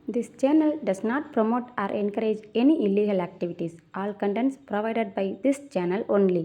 This channel does not promote or encourage any illegal activities. All contents provided by this channel only.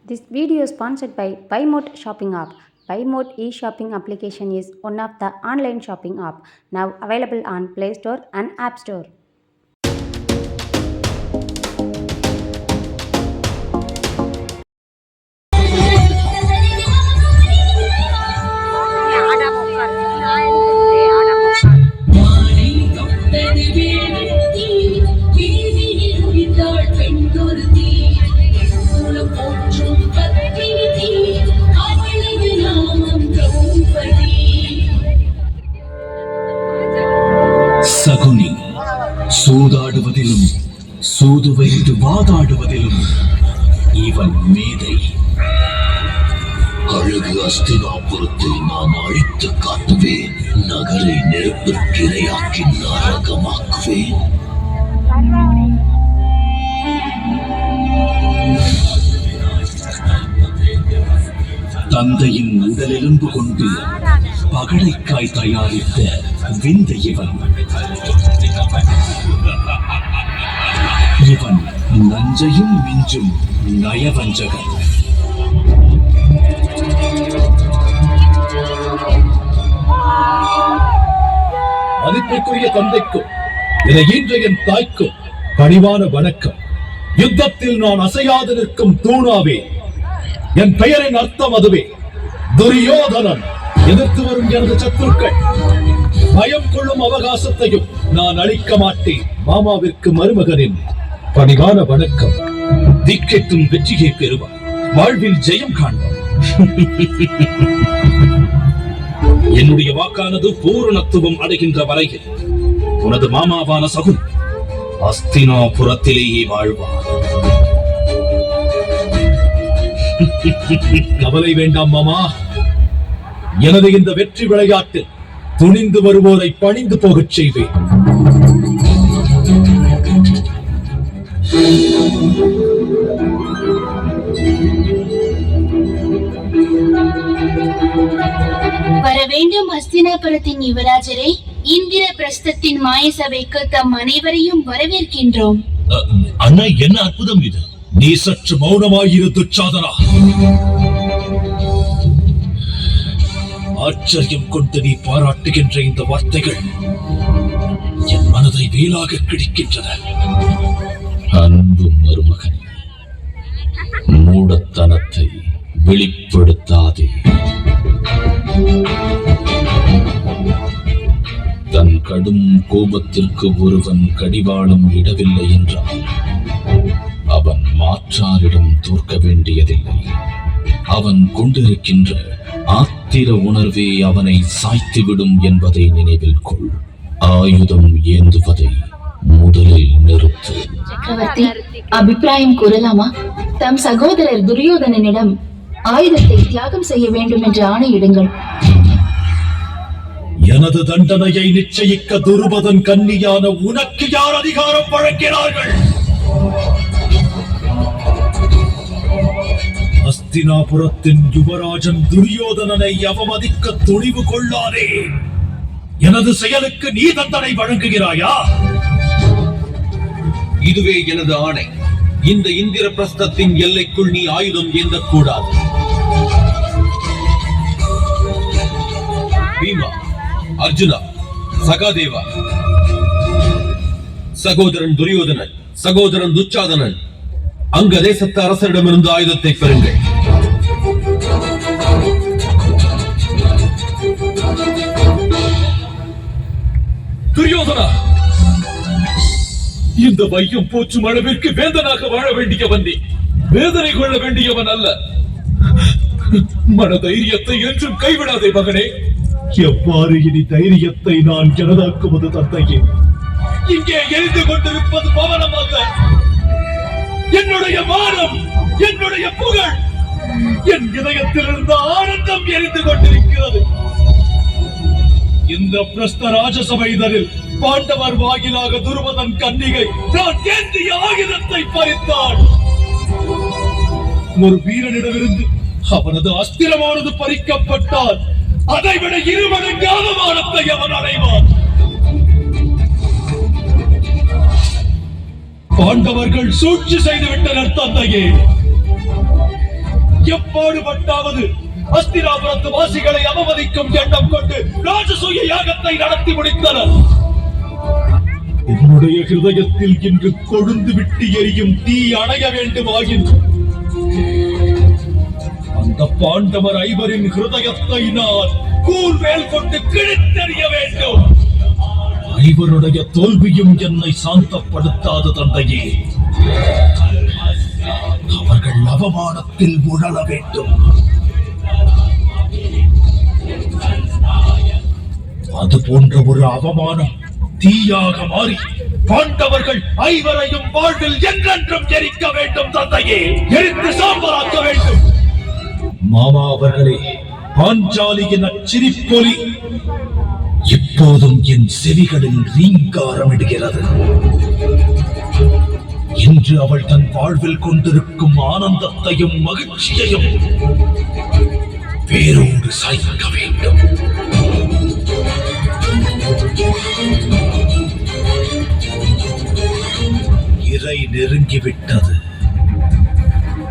This video is sponsored by BuyMode Shopping App. BuyMode e-shopping application is one of the online shopping app now available on Play Store and App Store. Shakuni சூதாடுவதிலும் சூது வைத்து வாதாடுவதிலும் இவன் மேதை. அழகு அஸ்தினாபுரத்தை நான் அழித்து காட்டுவேன். நகரை நெருப்பிற்கிரையாக்கி நரகமாக்குவேன். தந்தையின் உடலெலும்பு கொண்டு பகடைக்காய் தயாரித்த விந்த இவன். இவன் நஞ்சையும் மிஞ்சும் நயவஞ்சகன். மதிப்பிற்குரிய தந்தைக்கும் இதை இன்றைய என் தாய்க்கும் பணிவான வணக்கம். யுத்தத்தில் நான் அசையாது நிற்கும் தூணாவே. என் பெயரின் அர்த்தம் அதுவே. துரியோதனன். எதிர்த்து வரும் எனது சத்துருக்கள் பயம் கொள்ளும் அவகாசத்தையும் நான் அளிக்க மாட்டேன். மாமாவிற்கு மருமகனின் பணிவான வணக்கம். திக்கெட்டும் வெற்றியை பெறுவார். வாழ்வில் ஜெயம் காண்பார். என்னுடைய வாக்கானது பூரணத்துவம் அடைகின்ற வரையில் உனது மாமாவான சகுனி அஸ்தினாபுரத்திலேயே வாழ்வார். கவலை வேண்டாம் மாமா. எனது இந்த வெற்றி விளையாட்டில் துணிந்து வருவோரை பணிந்து போகச் செய்வேன். வரவேண்டும் ஹஸ்தினாபுரத்தின் யுவராஜரே. இந்திர பிரஸ்தத்தின் மாயசபைக்கு தம் அனைவரையும் வரவேற்கின்றோம். அண்ணா, என்ன அற்புதம் இது! நீ சற்று மௌனமாயிரு துச்சாதனா. ஆச்சரியம் கொண்டு நீ பாராட்டுகின்ற இந்த வார்த்தைகள் என் மனதை வேலாக கிழிக்கின்றன. அன்பு மருமகன், மூடத்தனத்தை வெளிப்படுத்தாதே. தன் கடும் கோபத்திற்கு ஒருவன் கடிவாளம் இடவில்லை என்றால் அவன் மாற்றாரிடம் தோற்க வேண்டியதில்லை. அவன் கொண்டிருக்கின்ற ஆத்திர உணர்வே அவனை சாய்த்துவிடும் என்பதை நினைவில் கொள். ஆயுதம் ஏந்துவதை முதலில் நிறுத்து. சக்கரவர்த்தி, அபிப்பிராயம் கூறலாமா? தம் சகோதரர் துரியோதனனிடம் ஆயுதத்தை தியாகம் செய்ய வேண்டும் என்று ஆணையிடுங்கள். எனது தண்டனையை நிச்சயிக்க துருபதன் கன்னியான உனக்கு யார் அதிகாரம் வழங்கினார்கள்? ஹஸ்தினாபுரத்தின் யுவராஜன் துரியோதனனை அவமதிக்க துணிவு கொள்ளாதே. எனது செயலுக்கு நீ தண்டனை வழங்குகிறாயா? இதுவே எனது ஆணை. இந்த இந்திர பிரஸ்தத்தின் எல்லைக்குள் நீ ஆயுதம் ஏந்தக்கூடாது. பீமா, அர்ஜுனா, சகாதேவா, சகோதரன் துரியோதனன், சகோதரன் துச்சாதனன், அங்க தேசத்து அரசரிடமிருந்து ஆயுதத்தை பெறுங்கள். துரியோதனா, இந்த வையம் போற்றும் அளவிற்கு வேந்தனாக வாழ வேண்டியவன் நீ. வேதனை கொள்ள வேண்டியவன் அல்ல. மன தைரியத்தை என்றும் கைவிடாதே மகனே. எவ்வாறு இனி தைரியத்தை நான் எனதாக்குவது தந்தையே? இங்கே எரிந்து கொண்டிருப்பது பவனமாக என்னுடைய மானம், என்னுடைய புகழ், என் இதயத்தில் இருந்த ஆனந்தம் எரிந்து கொண்டிருக்கிறது. இந்த பிரஸ்த ராஜசபைதரில் பாண்டவர் வாயிலாக துருபதன் கன்னிகை நான் ஏந்திய ஆயுதத்தை பறித்தான். ஒரு வீரனிடமிருந்து அவனது அஸ்திரமானது பறிக்கப்பட்டால் அதைவிட இருமடங்கு அவமானத்தை அவன் அடைவான். பாண்டவர்கள் சூழ்ச்சி செய்து விட்டனர் தந்தையே. எப்பாடுபட்டாவது அஸ்தினாபுரத்து வாசிகளை அவமதிக்கும் எண்ணம் கொண்டு ராஜசூய யாகத்தை நடத்தி முடித்தனர். என்னுடைய ஹிருதயத்தில் இன்று கொழுந்து விட்டு எரியும் தீ அணைய வேண்டுமாயின் அந்த பாண்டவர் ஐவரின் ஹிருதயத்தை நான் கூர்வேல் கொண்டு கிழித்தெறிய வேண்டும். ஐவருடைய தோல்வியும் என்னை சாந்தப்படுத்தாது தந்தையே. அவர்கள் அவமானத்தில் உழல வேண்டும். அது போன்ற ஒரு அவமானம் தீயாக மாறி பாண்டவர்கள் ஐவரையும் வாழ்வில் என்றென்றும் எரிக்க வேண்டும் தந்தையே. எரித்து சாம்பலாக்க வேண்டும். மாமா அவர்களே, பாஞ்சாலியின் அச்சிரிப்பொலி இப்போதும் என் செவிகளில் ரீங்காரமிடுகிறது. இன்று அவள் தன் வாழ்வில் கொண்டிருக்கும் ஆனந்தத்தையும் மகிழ்ச்சியையும் வேரோடு சாய்க்க வேண்டும். இறை நெருங்கிவிட்டது.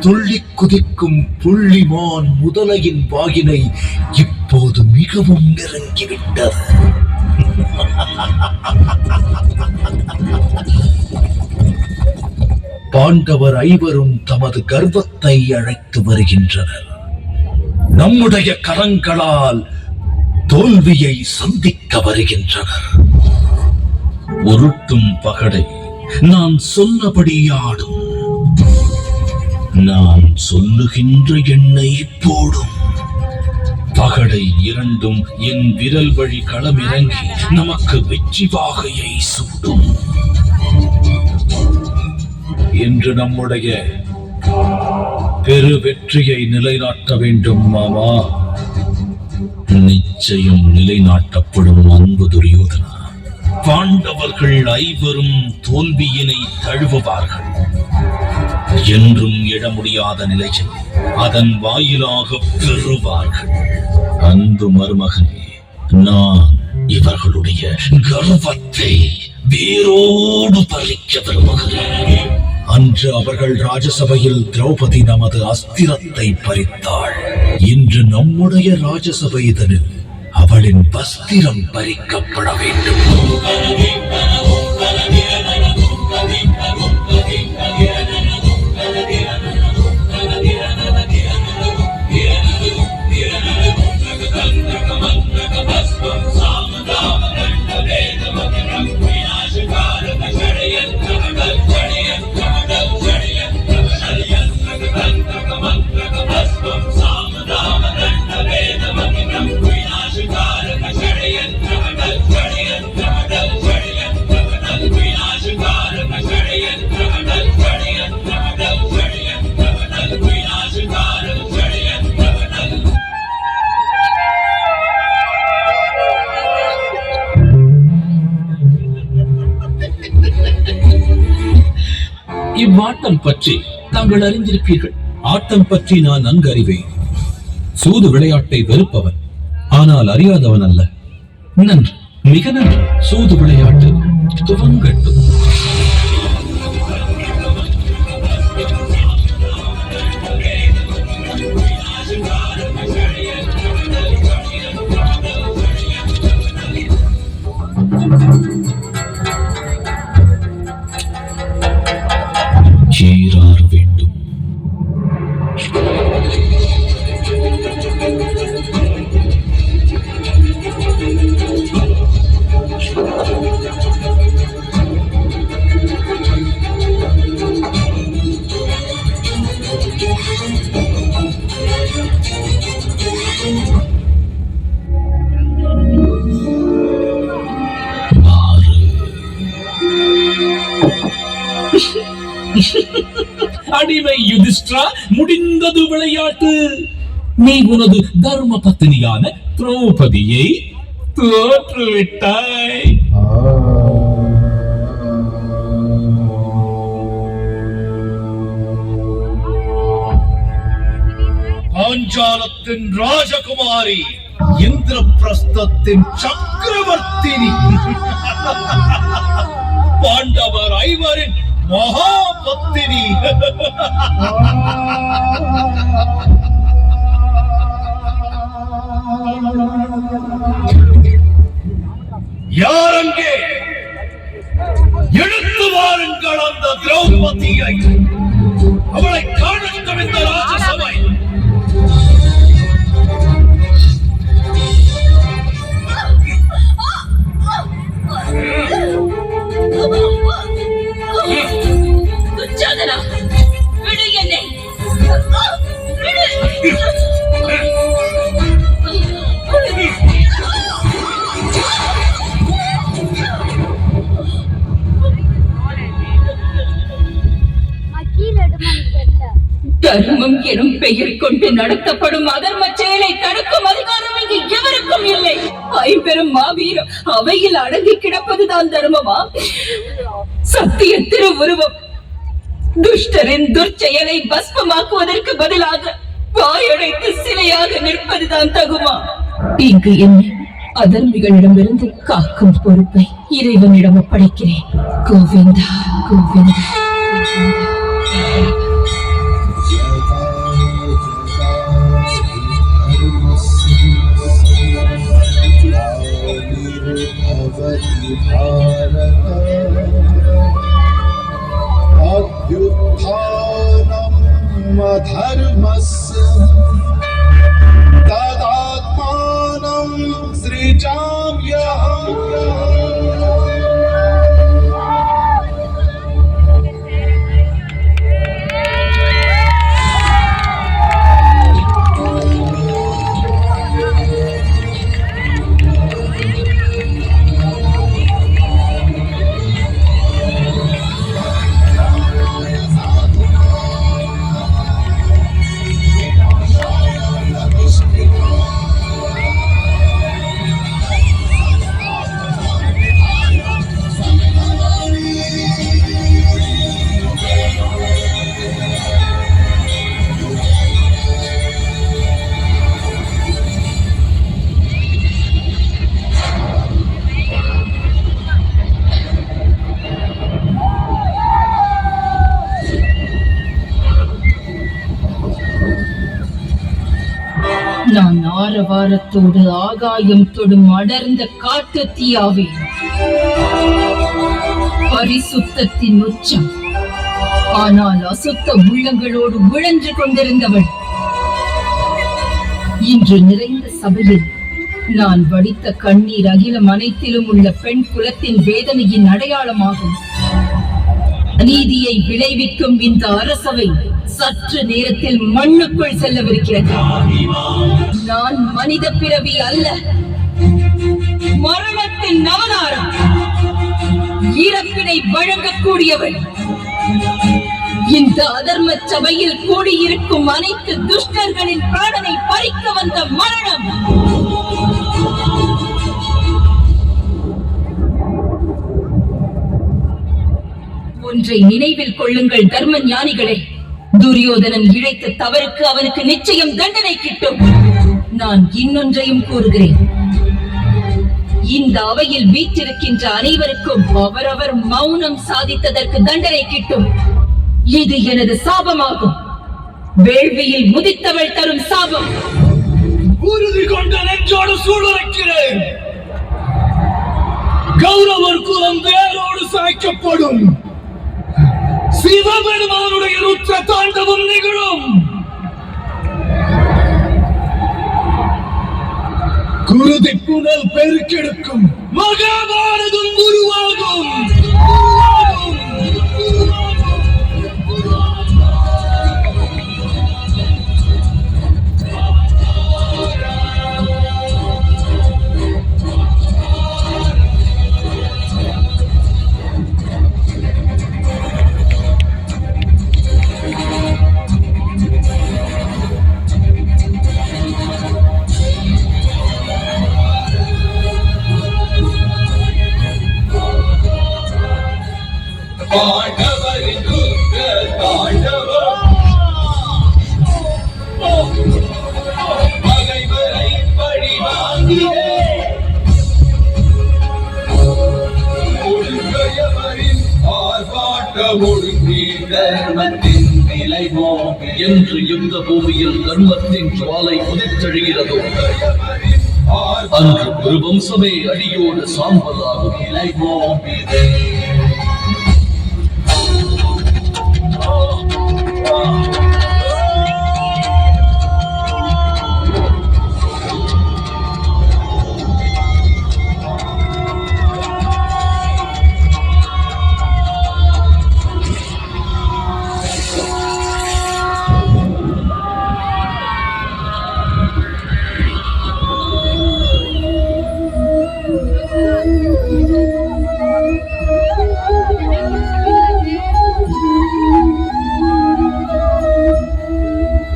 துள்ளி குதிக்கும் புள்ளிமான் முதலையின் வாயினை இப்போது மிகவும் நெருங்கிவிட்டது. பாண்டவர் ஐவரும் தமது கர்வத்தை அழைத்து வருகின்றனர். நம்முடைய கரங்களால் தோல்வியை சந்திக்க வருகின்றனர். உருட்டும் பகடை நான் சொன்னபடி ஆடும். நான் சொல்லுகின்ற எண்ணெய் போடும். பகடை இரண்டும் என் விரல் வழி களமிறங்கி நமக்கு வெற்றி வாகையை சூடும். இன்று நம்முடைய பெரு வெற்றியை நிலைநாட்ட வேண்டும் மாமா. நிச்சயம் நிலைநாட்டப்படும் அன்பு துரியோதனா. பாண்டவர்கள் ஐவரும் தோல்வியினை தழுவுவார்கள். என்றும் எழ முடியாத நிலையில் அதன் வாயிலாக பெறுவார்கள். அன்பு மருமகனே, நான் இவர்களுடைய கர்வத்தை வேரோடு பறிக்க விரும்புகிறேன். அன்று அவர்கள் ராஜசபையில் திரௌபதி நமது அஸ்திரத்தை பறித்தாள். இன்று நம்முடைய ராஜசபைதனில் அவளின் வஸ்திரம் பறிக்கப்பட வேண்டும். இவ்வாட்டம் பற்றி தாங்கள் அறிந்திருப்பீர்கள். ஆட்டம் பற்றி நான் நன்கு அறிவேன். சூது விளையாட்டை வெறுப்பவன், ஆனால் அறியாதவன் அல்ல. நன்று, மிக நன்று. சூது விளையாட்டு துவங்கட்டும். சீரார் வேண்டும். அடிமை யுதிஷ்டிரா, முடிந்தது விளையாட்டு. நீ உனது தர்ம பத்தினியான திரௌபதியை தோற்றுவிட்டாய். பாஞ்சாலத்தின் ராஜகுமாரி, இந்திரபிரஸ்தத்தின் சக்கரவர்த்தினி, பாண்டவர் ஐவரின் மகா பத்தினி. யார் அங்கே? எடுத்து வாருங்கள் அந்த திரௌபதியை. அவளை காணட்டும் இந்த ராஜசபை. துச்சாதனா, விடு என்னை. தர்மம் எனும் பெயர் கொண்டு நடத்தப்படும் அதர்ம செயலை தடுக்கும் அதிகாரம் இங்கு எவருக்கும் இல்லை. ஐம்பெரும் மாவீரம் அவையில் அடங்கி கிடப்பதுதான் தர்மமா? சத்திய திருவுருவம் துஷ்டரின் துர்ச்செயலை பஸ்மமாக்குவதற்கு பதிலாக வாயடைத்து சிலையாக நிற்பதுதான் தகுமா? இங்கு என்னை அதர்மிகளிடமிருந்து காக்கும் பொறுப்பை இறைவனிடம் ஒப்படைக்கிறேன். கோவிந்தா கோவிந்தா. धर्मस्य तदात्मानं सृजाम्यहम्. நான் ஆரவாரத்தோடு ஆகாயம் தொடும் அடர்ந்த காட்டு தீயாவே. பரிசுத்தத்தின் உச்சம், ஆனால் அசுத்த உள்ளங்களோடு உழன்று கொண்டிருந்தவள். இன்று நிறைந்த சபையில் நான் வடித்த கண்ணீர் அகிலம் அனைத்திலும் உள்ள பெண் குலத்தின் வேதனையின் அடையாளமாகும். நீதியை விளைவிக்கும் இந்த அரசவை சற்று நேரத்தில் மண்ணுக்குள் செல்லவிருக்கிறது. நான் மனித பிறவி அல்ல, மரணத்தின் அவதாரம். இறப்பினை வழங்கக்கூடியவள். இந்த அதர்ம சபையில் கூடியிருக்கும் அனைத்து துஷ்டர்களின் பிராணனை பறிக்க வந்த மரணம். ஒன்றை நினைவில் கொள்ளுங்கள் தர்ம ஞானிகளே. துரியோதனன் இழைத்த தவறுக்கு அவனுக்கு நிச்சயம் தண்டனை கிட்டும். நான் இன்னொன்றையும் கூறுகிறேன். இந்த அவையில் வீற்றிருக்கின்ற அனைவருக்கும் அவரவர் மௌனம் சாதித்ததற்கு தண்டனை கிட்டும். இது எனது சாபமாகும். வேள்வியில் முதித்தவள் தரும் சாபம். உறுதி கொண்ட நெஞ்சோடு சூழலைக்கிறேன். கௌரவர் குலம் வேரோடு சாய்க்கப்படும். சிவபெருமானுடைய ருத்ர தாண்டவம் நிகழும். குருதி புனல் பெருக்கெடுக்கும். மகாபாரதம் உருவாகும். ஒழுங்கயவரின் ஆர்ப்பாட்ட ஒழுங்கு என்று யுத்த பூமியில் தர்மத்தின் ஜுவாலை உதித்தெழுகிறதோ அன்று ஒரு வம்சமே அடியோடு சாம்பலாகும்.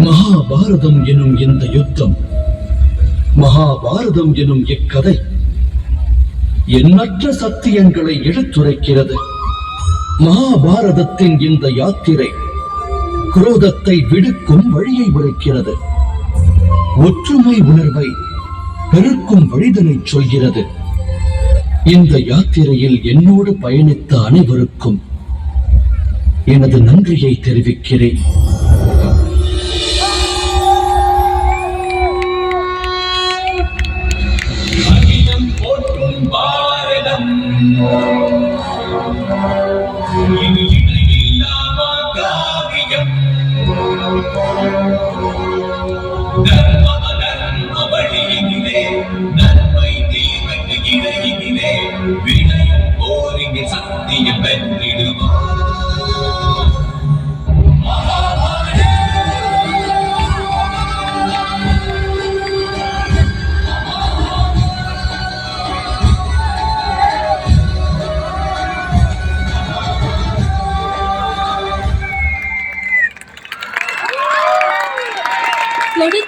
மகாபாரதம் எனும் இந்த யுத்தம், மகாபாரதம் எனும் இக்கதை எண்ணற்ற சத்தியங்களை எடுத்துரைக்கிறது. மகாபாரதத்தின் இந்த யாத்திரை குரோதத்தை விடுக்கும் வழியை உரைக்கிறது. ஒற்றுமை உணர்வை பெருக்கும் வழிதனை சொல்கிறது. இந்த யாத்திரையில் என்னோடு பயணித்த அனைவருக்கும் எனது நன்றியை தெரிவிக்கிறேன். நன்மை தீமைக்கு இடையிலே வினையும் போரிங்க சத்தியம் வென்றிடுவார். கொடி